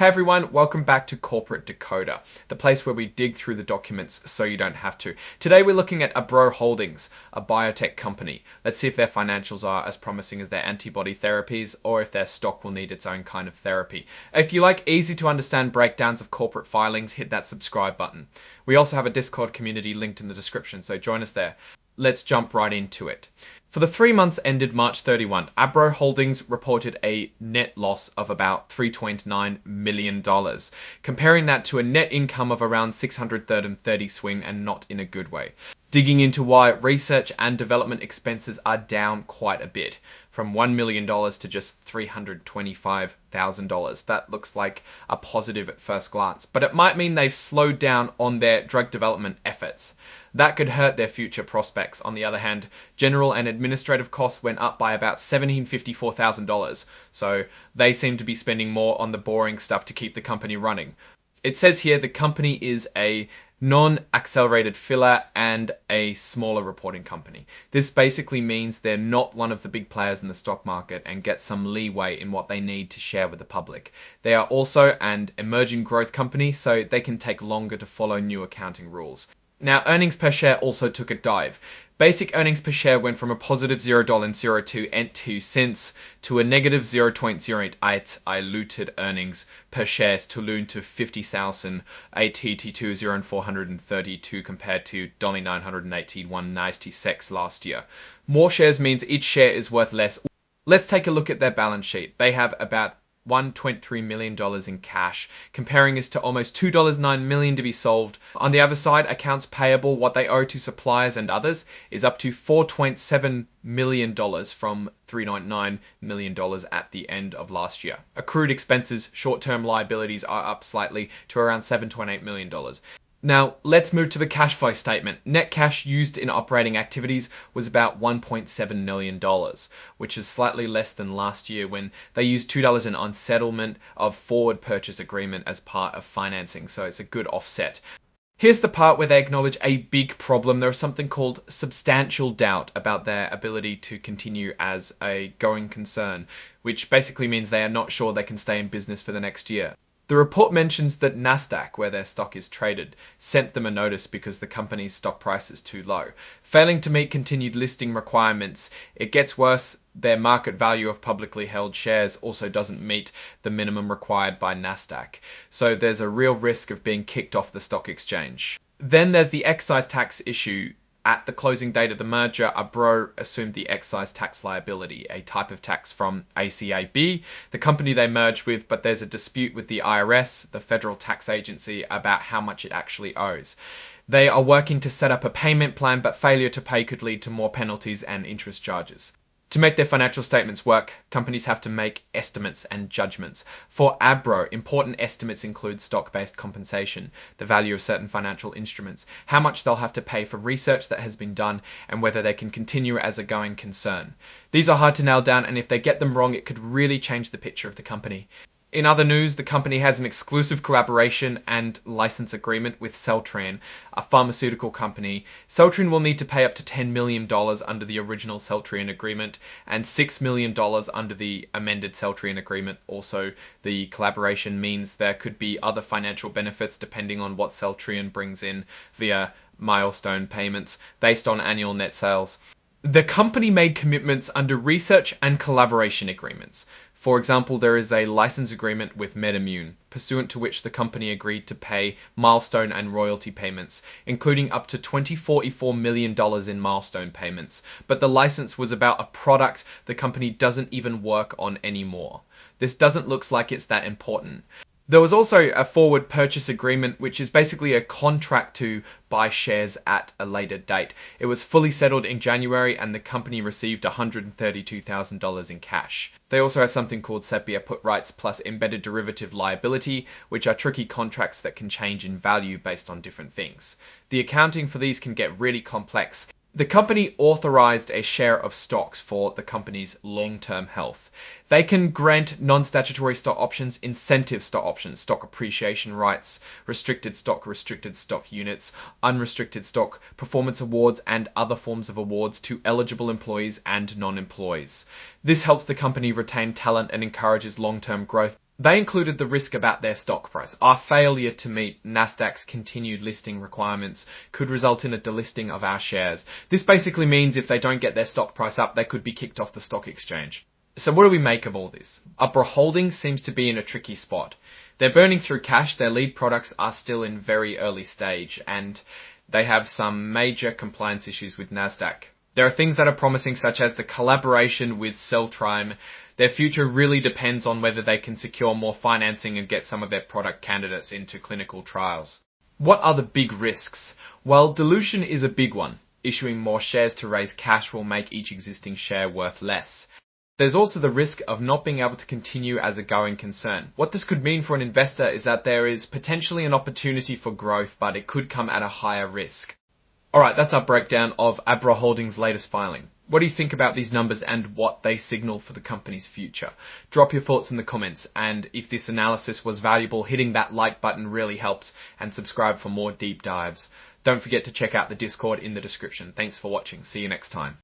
Hey everyone, welcome back to Corporate Decoder, the place where we dig through the documents so you don't have to. Today we're looking at Abpro Holdings, a biotech company. Let's see if their financials are as promising as their antibody therapies or if their stock will need its own kind of therapy. If you like easy to understand breakdowns of corporate filings, hit that subscribe button. We also have a Discord community linked in the description, so join us there. Let's jump right into it. For the 3 months ended March 31, Abpro Holdings reported a net loss of about $3.9 million, comparing that to a net income of around 630 swing, and not in a good way. Digging into why, research and development expenses are down quite a bit, from $1 million to just $325,000. That looks like a positive at first glance, but it might mean they've slowed down on their drug development efforts. That could hurt their future prospects. On the other hand, general and administrative costs went up by about $754,000, so they seem to be spending more on the boring stuff to keep the company running. It says here the company is a non-accelerated filler and a smaller reporting company. This basically means they're not one of the big players in the stock market and get some leeway in what they need to share with the public. They are also an emerging growth company, so they can take longer to follow new accounting rules. Now, earnings per share also took a dive. Basic earnings per share went from a positive $0.02 to a negative 0.08 diluted earnings per share to loon to 50,082,432 compared to $981.96 last year. More shares means each share is worth less. Let's take a look at their balance sheet. They have about $1.3 million in cash, comparing this to almost $2.9 million to be solved. On the other side, accounts payable, what they owe to suppliers and others, is up to $4.7 million from $3.9 million at the end of last year. Accrued expenses, short-term liabilities are up slightly to around $7.8 million. Now, let's move to the cash flow statement. Net cash used in operating activities was about $1.7 million, which is slightly less than last year when they used $2 on settlement of forward purchase agreement as part of financing, so it's a good offset. Here's the part where they acknowledge a big problem. There is something called substantial doubt about their ability to continue as a going concern, which basically means they are not sure they can stay in business for the next year. The report mentions that Nasdaq, where their stock is traded, sent them a notice because the company's stock price is too low. Failing to meet continued listing requirements, it gets worse. Their market value of publicly held shares also doesn't meet the minimum required by Nasdaq. So there's a real risk of being kicked off the stock exchange. Then there's the excise tax issue. At the closing date of the merger, Abpro assumed the excise tax liability, a type of tax from ACAB, the company they merged with, but there's a dispute with the IRS, the federal tax agency, about how much it actually owes. They are working to set up a payment plan, but failure to pay could lead to more penalties and interest charges. To make their financial statements work, companies have to make estimates and judgments. For Abpro, important estimates include stock-based compensation, the value of certain financial instruments, how much they'll have to pay for research that has been done, and whether they can continue as a going concern. These are hard to nail down, and if they get them wrong, it could really change the picture of the company. In other news, the company has an exclusive collaboration and license agreement with Celltrion, a pharmaceutical company. Celltrion will need to pay up to $10 million under the original Celltrion agreement and $6 million under the amended Celltrion agreement. Also, the collaboration means there could be other financial benefits depending on what Celltrion brings in via milestone payments based on annual net sales. The company made commitments under research and collaboration agreements. For example, there is a license agreement with MedImmune, pursuant to which the company agreed to pay milestone and royalty payments, including up to $24 million in milestone payments. But the license was about a product the company doesn't even work on anymore. This doesn't look like it's that important. There was also a forward purchase agreement, which is basically a contract to buy shares at a later date. It was fully settled in January and the company received $132,000 in cash. They also have something called sepia put rights plus embedded derivative liability, which are tricky contracts that can change in value based on different things. The accounting for these can get really complex. The company authorized a share of stocks for the company's long-term health. They can grant non-statutory stock options, incentive stock options, stock appreciation rights, restricted stock units, unrestricted stock performance awards, and other forms of awards to eligible employees and non-employees. This helps the company retain talent and encourages long-term growth. They included the risk about their stock price. Our failure to meet Nasdaq's continued listing requirements could result in a delisting of our shares. This basically means if they don't get their stock price up, they could be kicked off the stock exchange. So what do we make of all this? Abpro Holdings seems to be in a tricky spot. They're burning through cash, their lead products are still in very early stage, and they have some major compliance issues with Nasdaq. There are things that are promising, such as the collaboration with Celltrion. Their future really depends on whether they can secure more financing and get some of their product candidates into clinical trials. What are the big risks? Well, dilution is a big one. Issuing more shares to raise cash will make each existing share worth less. There's also the risk of not being able to continue as a going concern. What this could mean for an investor is that there is potentially an opportunity for growth, but it could come at a higher risk. Alright, that's our breakdown of Abpro Holdings' latest filing. What do you think about these numbers and what they signal for the company's future? Drop your thoughts in the comments, and if this analysis was valuable, hitting that like button really helps, and subscribe for more deep dives. Don't forget to check out the Discord in the description. Thanks for watching. See you next time.